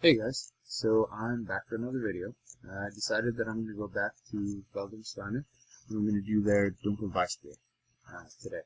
Hey guys, so I'm back for another video. I decided that I'm going to go back to Veldensteiner and I'm going to do their Dunkelweissbier today.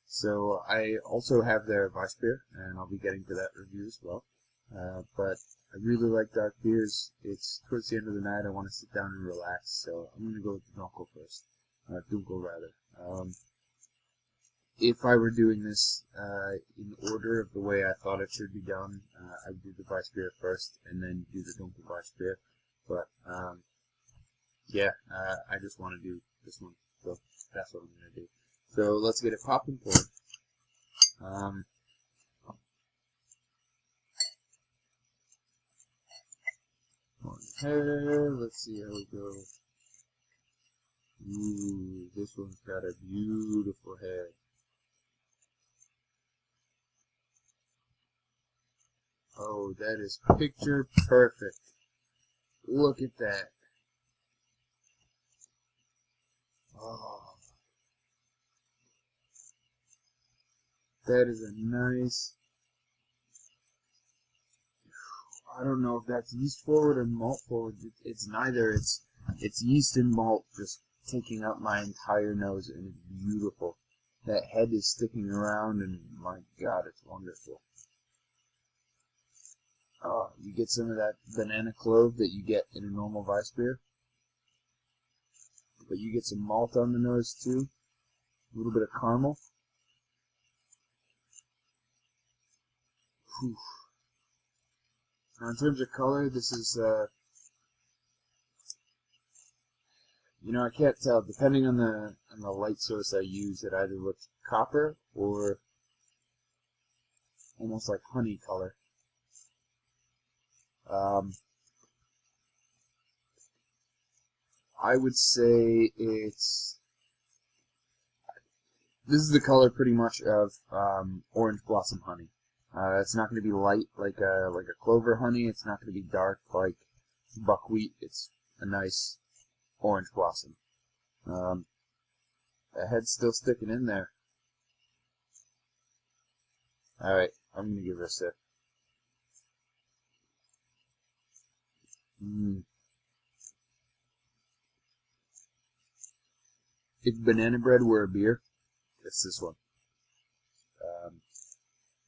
So I also have their Weissbier and I'll be getting to that review as well. But I really like dark beers. It's towards the end of the night. I want to sit down and relax, so I'm going to go with the Dunkel first. Dunkel rather. If I were doing this in order of the way I thought it should be done, I would do the Weissbier first and then do the Dunkelweissbier. But yeah, I just want to do this one, so that's what I'm going to do. So let's get it popping for it. Here, let's see how we go. Ooh, this one's got a beautiful head. Oh, that is picture perfect. Look at that. Oh, that is a nice. I don't know if that's yeast forward or malt forward. It's neither. It's yeast and malt just taking up my entire nose, and it's beautiful. That head is sticking around, and my God, it's wonderful. Oh, you get some of that banana clove that you get in a normal Weissbier, but you get some malt on the nose too. A little bit of caramel. Whew. Now, in terms of color, this is, I can't tell. Depending on the light source I use, it either looks copper or almost like honey color. I would say this is the color pretty much of orange blossom honey. It's not going to be light like a clover honey. It's not going to be dark like buckwheat. It's a nice orange blossom. The head's still sticking in there. Alright, I'm going to give it a sip. If banana bread were a beer, it's this one.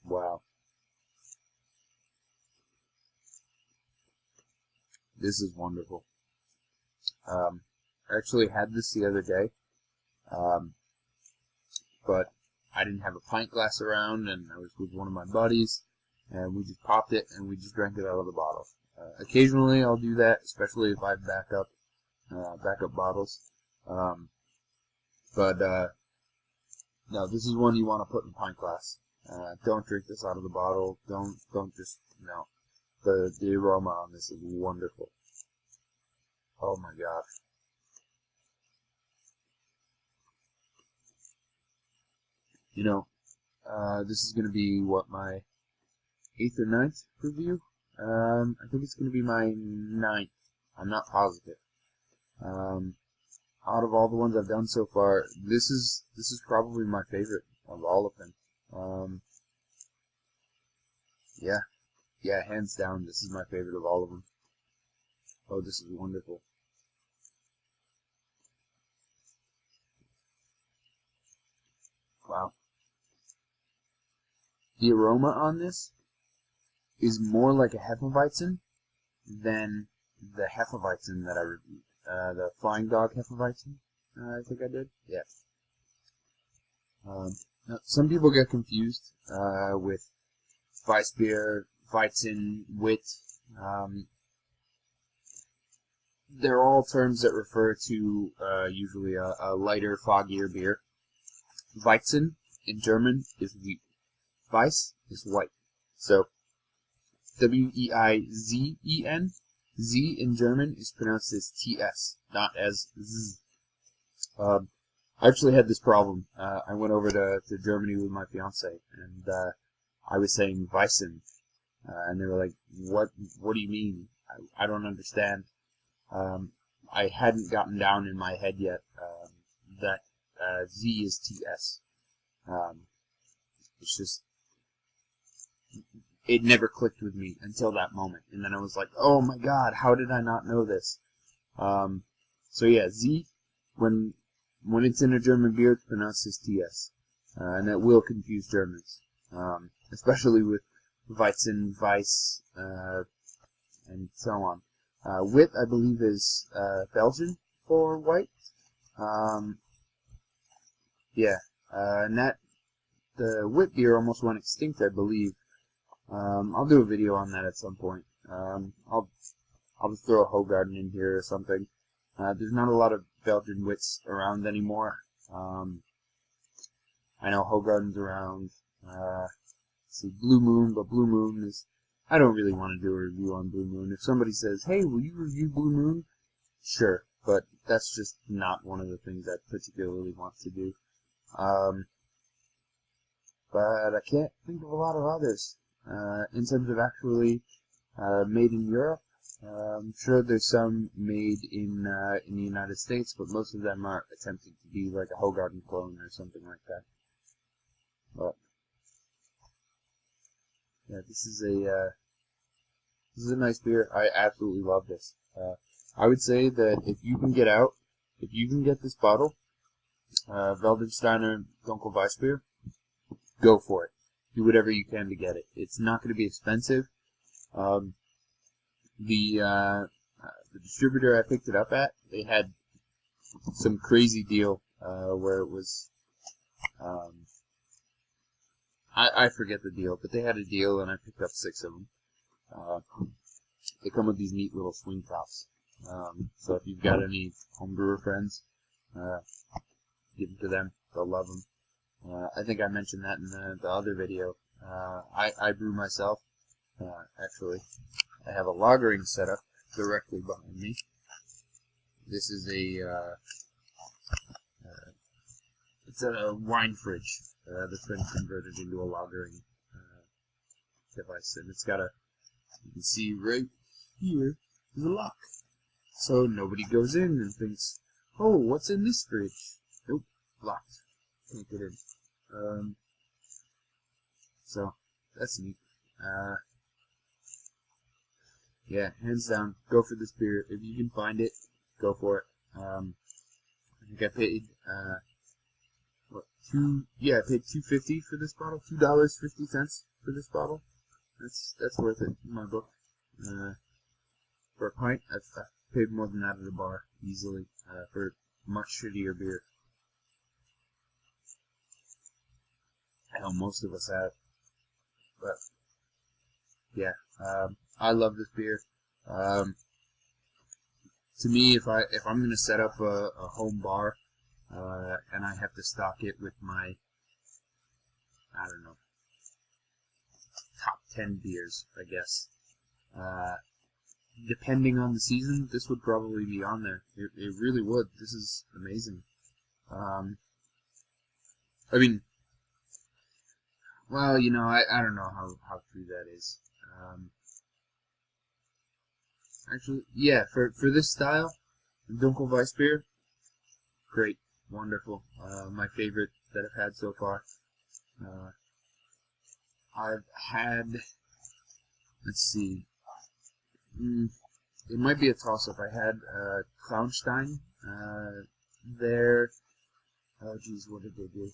Wow. This is wonderful. I actually had this the other day, but I didn't have a pint glass around, and I was with one of my buddies, and we just popped it, and we just drank it out of the bottle. Occasionally I'll do that, especially if I have backup bottles. But no, this is one you want to put in a pint glass. Don't drink this out of the bottle. Don't just, no. The aroma on this is wonderful. Oh my God. This is going to be, what, my 8th or 9th review? I think it's going to be my 9th. I'm not positive. Out of all the ones I've done so far, this is probably my favorite of all of them. Yeah, hands down, this is my favorite of all of them. Oh, this is wonderful. Wow. The aroma on this is more like a Hefeweizen than the Hefeweizen that I reviewed. The Flying Dog Hefeweizen, I think I did. Yeah. Now, some people get confused with Weissbier, Weizen, Wit. They're all terms that refer to usually a lighter, foggier beer. Weizen in German is wheat. Weiss is white. So, W-E-I-Z-E-N. Z in German is pronounced as T-S, not as Z. I actually had this problem. I went over to Germany with my fiance, and I was saying Weissen, and they were like, "What do you mean? I don't understand." I hadn't gotten down in my head yet that Z is T-S. It's just it never clicked with me until that moment. And then I was like, oh my god, how did I not know this? So yeah, Z, when it's in a German beer, it's pronounced as TS. And that will confuse Germans. Especially with Weizen, Weiss, and so on. Wit, I believe, is Belgian for white. Yeah, and the wit beer almost went extinct, I believe. I'll do a video on that at some point. I'll just throw a Hoegaarden in here or something. There's not a lot of Belgian wits around anymore. I know Hoegaarden's around. See Blue Moon, but Blue Moon is... I don't really want to do a review on Blue Moon. If somebody says, hey, will you review Blue Moon? Sure, but that's just not one of the things I particularly want to do. But I can't think of a lot of others. In terms of actually made in Europe, I'm sure there's some made in the United States, but most of them are attempting to be like a Hoegaarden clone or something like that. But yeah, this is a nice beer. I absolutely love this. I would say that if you can get this bottle, Veldensteiner Dunkels Weissbier, go for it. Do whatever you can to get it. It's not going to be expensive. The distributor I picked it up at, they had some crazy deal where it was, I forget the deal, but they had a deal and I picked up 6 of them. They come with these neat little swing tops. So if you've got any homebrewer friends, give them to them. They'll love them. I think I mentioned that in the other video. I brew myself. Actually, I have a lagering setup directly behind me. This is it's a wine fridge that's been converted into a lagering device, and it's got you can see right here is a lock, so nobody goes in and thinks, oh, what's in this fridge? Nope, locked, can't get in. So that's neat. Yeah, hands down, go for this beer. If you can find it, go for it. I think I paid I paid $2.50 for this bottle. $2.50 for this bottle. That's worth it in my book. For a pint, I've paid more than that at a bar easily for much shittier beer. I know most of us have, but yeah, I love this beer. To me, if I'm gonna set up a home bar, and I have to stock it with my, I don't know, top 10 beers, I guess. Depending on the season, this would probably be on there. It really would. This is amazing. I mean, well, you know, I don't know how true that is. Actually, yeah, for this style, Dunkelweiss beer, great, wonderful. My favorite that I've had so far. I've had, let's see, it might be a toss-up. I had Traunstein there. Oh, geez, what did they do?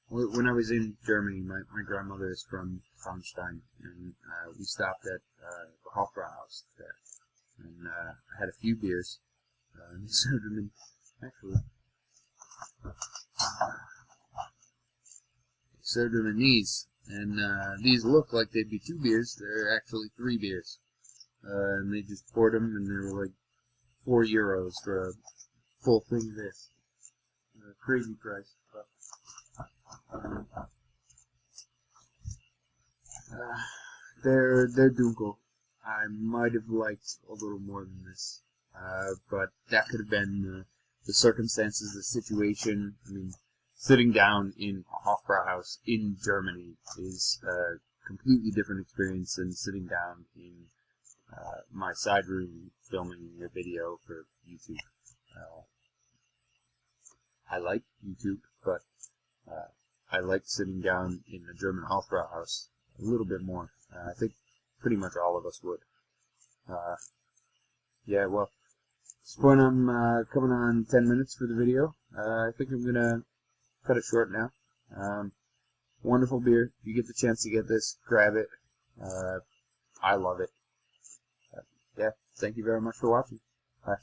When I was in Germany, my grandmother is from Traunstein, and we stopped at the Hofbrauhaus there. And I had a few beers, and they served them in, actually, they served them in these, and these look like they'd be 2 beers. They're actually 3 beers. And they just poured them, and they were like €4 for a full thing of this. Crazy price. But, they're Dunkel. I might have liked a little more than this, but that could have been the circumstances, the situation. I mean, sitting down in a Hofbrauhaus in Germany is a completely different experience than sitting down in my side room filming a video for YouTube. I like YouTube, but I like sitting down in a German Hofbrauhaus a little bit more. I think pretty much all of us would. Yeah, well, at this point I'm coming on 10 minutes for the video. I think I'm going to cut it short now. Wonderful beer. If you get the chance to get this, grab it. I love it. Yeah, thank you very much for watching. Bye.